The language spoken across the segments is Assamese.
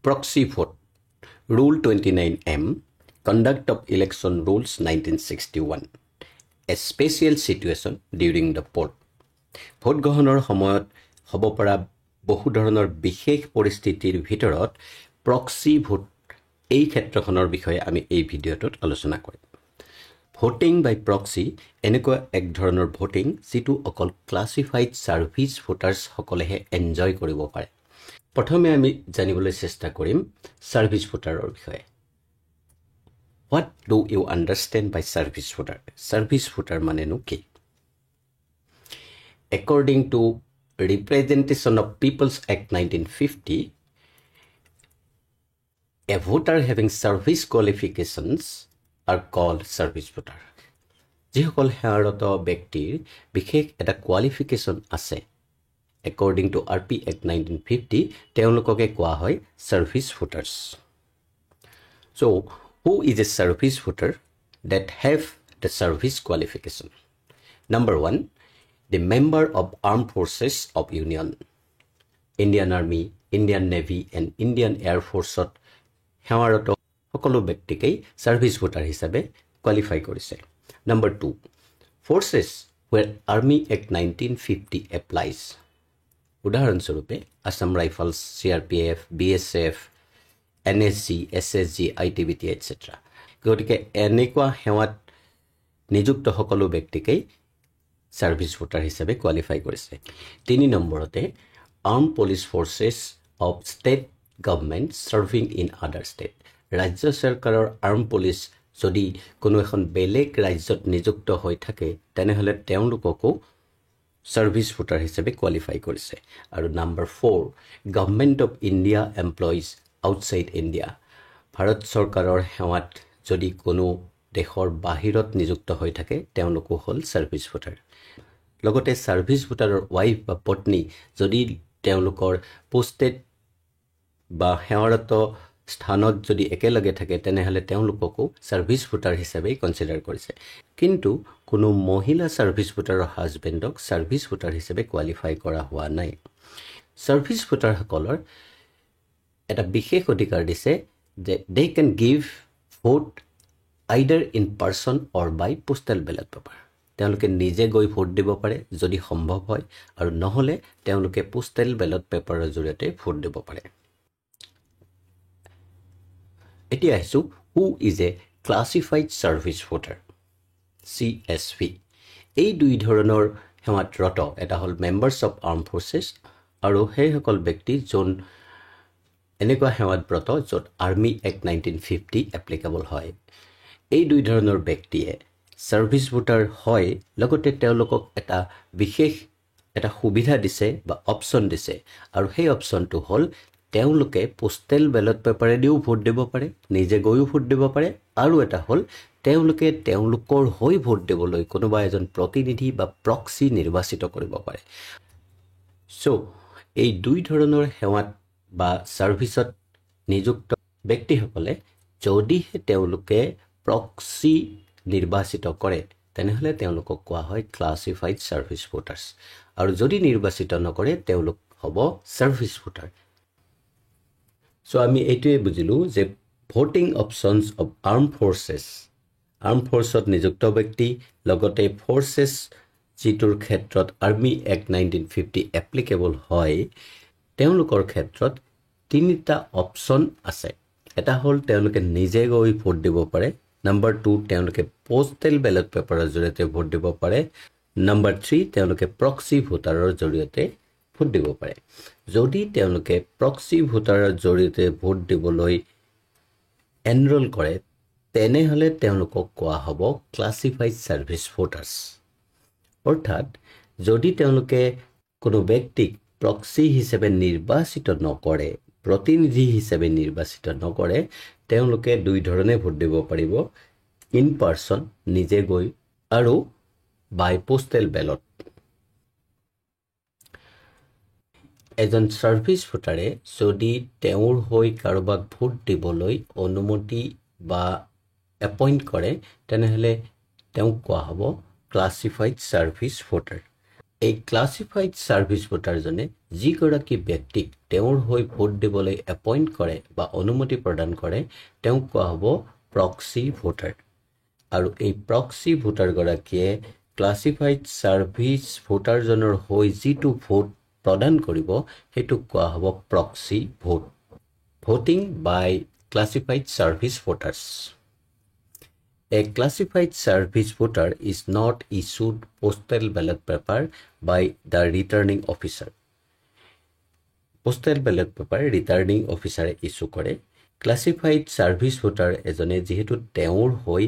Proxy vote. Rule 29M. Conduct of election rules 1961. A special situation during the poll. Vote গ্ৰহণৰ সময়ত হ'ব পৰা বহু ধৰণৰ বিশেষ পৰিস্থিতিৰ ভিতৰত প্ৰক্সি ভোট এই ক্ষেত্ৰখনৰ বিষয়ে আমি এই ভিডিঅ'টোত আলোচনা কৰিম। ভোটিং বাই প্ৰক্সি এনেকুৱা এক ধৰণৰ ভোটিং যিটো অকল ক্লাছিফাইড সাৰ্ভিস ভোটাৰ্ছ সকলেহে এনজয় কৰিব পাৰে। প্ৰথমে আমি জানিবলৈ চেষ্টা কৰিম সাৰ্ভিস ভোটাৰৰ বিষয়ে। What do you understand by service voter? Service voter manenu ki? According to Representation of People's Act 1950, a voter having service qualifications are called service voter. যিসকল সেৱাৰত ব্যক্তিৰ বিশেষ এটা কোৱালিফিকেশ্যন আছে, according to RP Act 1950, তেওঁলোককে কোৱা হয় service voters. So, who is a service voter that have the service qualification? Number 1, the member of Armed Forces of Union, Indian Army, Indian Navy and Indian Air Force সেৱাৰত সকলো ব্যক্তিকেই service voter হিচাপে qualify কৰিছে। Number 2, forces where Army Act 1950 applies. উদাহৰণস্বৰূপে Assam Rifles, CRPF, BSF, NSG, SSG, ITBT, etc. গতিকে এনেকুৱা সেৱাত নিযুক্ত সকলো ব্যক্তিকেই সাৰ্ভিস ভোটাৰ হিচাপে কোৱালিফাই কৰিছে। 3 নম্বৰতে arm police forces of state government serving in other state. ৰাজ্য চৰকাৰৰ আৰ্ম পুলিচ যদি কোনো এখন বেলেগ ৰাজ্যত নিযুক্ত হৈ থাকে তেনেহ'লে তেওঁলোককো সাৰ্ভিস ভোটাৰ হিচাপে কোৱালিফাই কৰিছে। আৰু number 4, government of India employees outside India. Bharat চৰকাৰৰ সেৱাত যদি কোনো দেশৰ বাহিৰত নিযুক্ত হৈ থাকে তেওঁলোকো হ'ল সাৰ্ভিস ভোটাৰ। লগতে সাৰ্ভিস ভোটাৰৰ ৱাইফ বা পত্নী যদি তেওঁলোকৰ পোষ্টেড বা সেৱাৰত স্থানত যদি একেলগে থাকে তেনেহ'লে তেওঁলোককো সাৰ্ভিস ভোটাৰ হিচাপে কনচিডাৰ কৰিছে। কিন্তু কোনো মহিলা সাৰ্ভিস ভোটাৰৰ হাজবেণ্ডক সাৰ্ভিস ভোটাৰ হিচাপে কোৱালিফাই কৰা হোৱা নাই। সাৰ্ভিস ভোটাৰসকলৰ এটা বিশেষ অধিকাৰ দিছে যে they can give vote either in person or by postal ballot paper. তেওঁলোকে নিজে গৈ ভোট দিব পাৰে যদি সম্ভৱ হয়, আৰু নহ'লে তেওঁলোকে পোষ্টেল বেলট পেপাৰৰ জৰিয়তে ভোট দিব পাৰে। এতিয়া আহিছোঁ who is a classified service voter, CSV. এই দুই ধৰণৰ সেৱাত ৰত এটা হ'ল মেম্বাৰ্ছ অফ আৰ্ম ফৰ্চেছ আৰু সেইসকল ব্যক্তি যোন এনেকুৱা সেৱাত ব্ৰত য'ত আৰ্মি এক্ট 1950 এপ্লিকেবল হয়। এই দুই ধৰণৰ ব্যক্তিয়ে সাৰ্ভিস ভোটাৰ হয়, লগতে তেওঁলোকক এটা বিশেষ এটা সুবিধা দিছে বা অপশ্যন দিছে, আৰু সেই অপশ্যনটো হ'ল তেওঁলোকে পোষ্টেল বেলট পেপাৰেদিও ভোট দিব পাৰে, নিজে গৈও ভোট দিব পাৰে, আৰু এটা হ'ল তেওঁলোকে তেওঁলোকৰ হৈ ভোট দিবলৈ কোনোবা এজন প্ৰতিনিধি বা প্ৰক্সি নিৰ্বাচিত কৰিব পাৰে। চ' এই দুই ধৰণৰ সেৱাত বা সাৰ্ভিসত নিযুক্ত ব্যক্তিসকলে যদিহে তেওঁলোকে প্ৰক্সি নিৰ্বাচিত কৰে তেনেহ'লে তেওঁলোকক কোৱা হয় ক্লাছিফাইড সাৰ্ভিস ভোটাৰ্ছ, আৰু যদি নিৰ্বাচিত নকৰে তেওঁলোক হ'ব সাৰ্ভিস ভোটাৰ। চ' আমি এইটোৱে বুজিলোঁ যে ভোটিং অপশ্যনছ অফ আৰ্ম ফৰ্চত নিযুক্ত ব্যক্তি, লগতে ফৰ্চেছ যিটোৰ ক্ষেত্ৰত আৰ্মি এক্ট 1950 এপ্লিকেবল হয় তেওঁলোকৰ ক্ষেত্ৰত 3টা অপশ্যন আছে। এটা হ'ল তেওঁলোকে নিজে গৈ ভোট দিব পাৰে। নম্বৰ 2, তেওঁলোকে পোষ্টেল বেলট পেপাৰৰ জৰিয়তে ভোট দিব পাৰে। নম্বৰ 3, তেওঁলোকে প্ৰক্সি ভোটাৰৰ জৰিয়তে ভোট দিব পাৰে। যদি তেওঁলোকে প্ৰক্সি ভোটাৰৰ জৰিয়তে ভোট দিবলৈ এনৰোল কৰে তেনেহ'লে তেওঁলোকক কোৱা হ'ব ক্লাছিফাইড সাৰ্ভিস ভোটাৰ্ছ। অৰ্থাৎ যদি তেওঁলোকে কোনো ব্যক্তিক প্ৰক্সি হিচাপে নিৰ্বাচিত নকৰে, প্ৰতিনিধি হিচাপে নিৰ্বাচিত নকৰে, তেওঁলোকে দুই ধৰণে ভোট দিব পাৰিব, ইন পাৰ্চন নিজে গৈ আৰু বাই পোষ্টেল বেলট। এজন সাৰ্ভিস ভোটাৰে যদি তেওঁৰ হৈ কাৰোবাক ভোট দিবলৈ অনুমতি বা এপইণ্ট কৰে তেনেহ'লে তেওঁক কোৱা হ'ব ক্লাছিফাইড সাৰ্ভিস ভোটাৰ। এই ক্লাছিফাইড সাৰ্ভিস ভোটাৰজনে যিগৰাকী ব্যক্তিক তেওঁৰ হৈ ভোট দিবলৈ এপইণ্ট কৰে বা অনুমতি প্ৰদান কৰে তেওঁক কোৱা হ'ব প্ৰক্সি ভোটাৰ। আৰু এই প্ৰক্সি ভোটাৰগৰাকীয়ে ক্লাছিফাইড সাৰ্ভিস ভোটাৰজনৰ হৈ যিটো ভোট প্ৰদান কৰিব সেইটোক কোৱা হ'ব proxy vote. Voting by classified service voters. A classified service voter is not issued postal ballot paper by the returning officer. Postal ballot paper returning officer issue কৰে। Classified service voter এজনে যেহেতু তেওঁৰ হৈ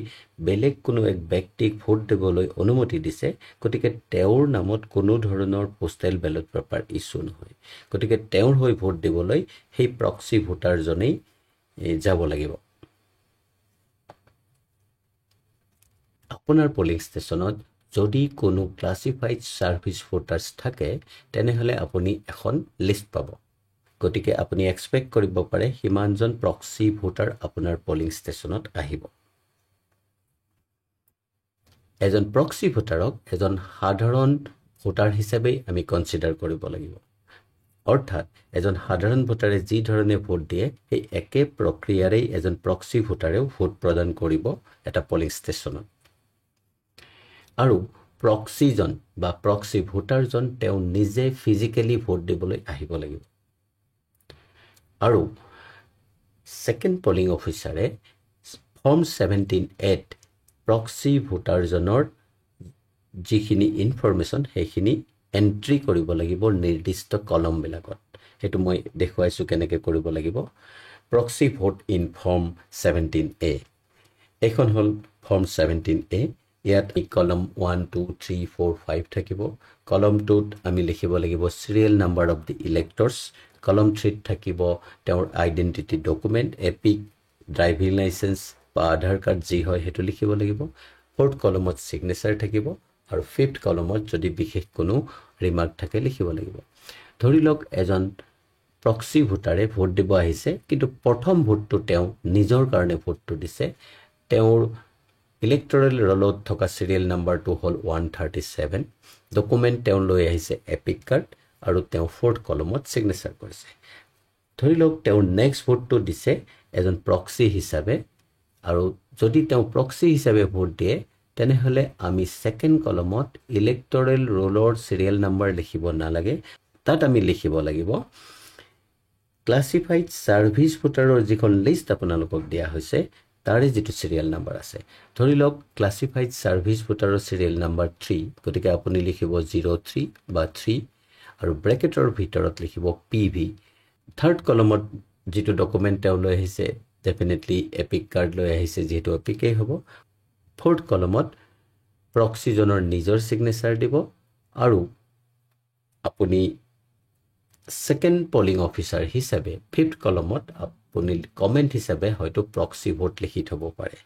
বেলেগ কোনো এক ব্যক্তিক ভোট দিবলৈ অনুমতি দিছে গতিকে তেওঁৰ নামত কোনো ধৰণৰ পোষ্টেল বেলট পেপাৰ ইস্যু নহয়। গতিকে তেওঁৰ হৈ ভোট দিবলৈ সেই প্ৰক্সি ভোটাৰজনেই যাব লাগিব। আপোনাৰ পোলিং ষ্টেচনত যদি কোনো ক্লাছিফাইড সাৰ্ভিস ভোটাৰ্স থাকে তেনেহলে আপুনি এখন লিষ্ট পাব। গতিকে আপুনি এক্সপেক্ট কৰিব পাৰে সিমানজন প্ৰক্সি ভোটাৰ আপোনাৰ পোলিং ষ্টেচনত আহিব। এজন প্ৰক্সি ভোটাৰক এজন সাধাৰণ ভোটাৰ হিচাপে আমি কনসিডাৰ কৰিব লাগিব। অৰ্থাৎ এজন সাধাৰণ ভোটাৰে যি ধৰণে ভোট দিয়ে সেই একে প্ৰক্ৰিয়াৰে এজন প্ৰক্সি ভোটাৰেও ভোট প্ৰদান কৰিব এটা পোলিং ষ্টেচনত। আৰু প্ৰক্সিজন বা প্ৰক্সি ভোটাৰজন তেওঁ নিজে ফিজিক্যালি ভোট দিবলৈ আহিব লাগিব। আৰু সেকেন্ড পোলিং অফিচাৰে ফৰ্ম 17A প্ৰক্সি ভোটাৰজনৰ যিখিনি ইনফৰমেশ্যন সেইখিনি এন্ট্ৰি কৰিব লাগিব নিৰ্দিষ্ট কলমবিলাকত। সেইটো মই দেখুৱাইছো কেনেকৈ কৰিব লাগিব। Proxy vote in form 17A এখন হ'ল ফৰ্ম 17A। ইয়াত কলম 1 2 3 4 5 থাকিব। কলম 2ত আমি লিখিব লাগিব সিৰিয়েল নাম্বাৰ অফ দি ইলেক্টৰ্ছ। কলম 3ত থাকিব তেওঁৰ identity document, epic, driving licence বা আধাৰ কাৰ্ড যি হয় সেইটো লিখিব লাগিব। 4th কলমত সিগনেচাৰ থাকিব আৰু 5th কলমত যদি বিশেষ কোনো ৰিমাৰ্ক থাকে লিখিব লাগিব। ধৰি লওক এজন প্ৰক্সি ভোটাৰে ভোট দিব আহিছে কিন্তু প্ৰথম ভোটটো তেওঁ নিজৰ কাৰণে ভোটটো দিছে। তেওঁৰ ইলেক্টৰেল ৰলত থকা সিৰিয়েল নাম্বাৰটো হ'ল 137। ডকুমেণ্ট তেওঁ লৈ আহিছে এপিক কাৰ্ড আৰু তেওঁ 4th কলমত সিগনেচাৰ কৰিছে। ধৰি লওক তেওঁৰ নেক্সট ভোটটো দিছে এজন প্ৰক্সি হিচাপে আৰু যদি তেওঁ প্ৰক্সি হিচাপে ভোট দিয়ে তেনেহলে আমি সেকেন্ড কলমত ইলেক্টৰেল ৰোলৰ সিৰিয়েল নাম্বাৰ লিখিব নালাগে। তাত আমি লিখিব লাগিব ক্লাছিফাইড সাৰ্ভিস ভোটাৰৰ যিখন লিষ্ট আপোনালোকক দিয়া হৈছে তাৰে যিটো সিৰিয়েল নাম্বাৰ আছে। ধৰি লওক ক্লাছিফাইড সাৰ্ভিস ভোটাৰৰ সিৰিয়েল নাম্বাৰ 3 গতিকে আপুনি লিখিব 03 বা 3 আৰু ব্ৰেকেটৰ ভিতৰত লিখিব PV। 3rd কলমত যিটো ডকুমেণ্ট তেওঁ লৈ আহিছে ডেফিনেটলি এপিক কাৰ্ড লৈ আহিছে যেহেতু এপিকেই হ'ব। 4th কলমত প্ৰক্সিজনৰ নিজৰ সিগনেচাৰ দিব আৰু আপুনি সেকেন্ড পোলিং অফিচাৰ হিচাপে 5th কলমত আপুনি কমেন্ট হিচাপে হয়তো প্ৰক্সি ভোট লিখি থব পাৰে।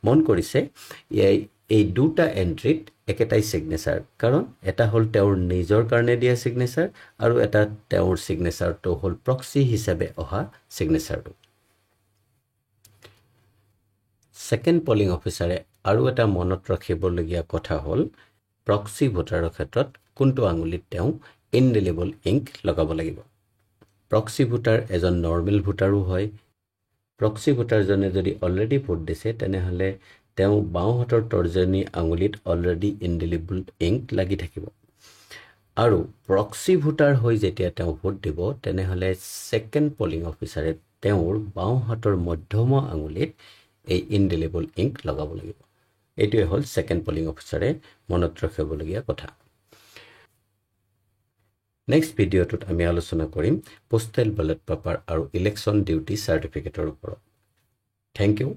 মন কৰিছে এই দুটা এন্ট্ৰিত একেটাই সিগনেচাৰ, কাৰণ এটা হ'ল তেওঁৰ নিজৰ কাৰণে দিয়া সিগনেচাৰ আৰু এটা তেওঁৰ সিগনেচাৰটো হ'ল প্ৰক্সি হিচাপে অহা সিগনেচাৰটো। সেকেন্ড পোলিং অফিচাৰে আৰু এটা মনত ৰাখিবলগীয়া কথা হ'ল প্ৰক্সি ভোটাৰৰ ক্ষেত্ৰত কোনটো আঙুলিত তেওঁ ইনডেলিবল ইংক লগাব লাগিব। প্ৰক্সি ভোটাৰ এজন নৰ্মেল ভোটাৰো হয়। প্ৰক্সি ভোটাৰজনে যদি অলৰেডি ভোট দিছে তেনেহলে তেওঁ বাওঁ হাতৰ তৰ্জনী আঙুলিত অলৰেডি ইনডেলিবল ইংক লাগি থাকিব। আৰু প্ৰক্সি ভোটাৰ হৈ যেতিয়া তেওঁ ভোট দিব তেনেহলে সেকেন্ড পোলিং অফিচাৰে তেওঁৰ বাওঁ হাতৰ মধ্যমা আঙুলিত এই ইনডেলিবল ইংক লগাব লাগিব। এইটোৱে হ'ল সেকেন্ড পোলিং অফিচাৰে মনত ৰাখিবলগীয়া কথা। নেক্সট ভিডিঅ'টোত আমি আলোচনা কৰিম পোষ্টেল বেলট পেপাৰ আৰু ইলেকশ্যন ডিউটি চাৰ্টিফিকেটৰ ওপৰত। Thank U.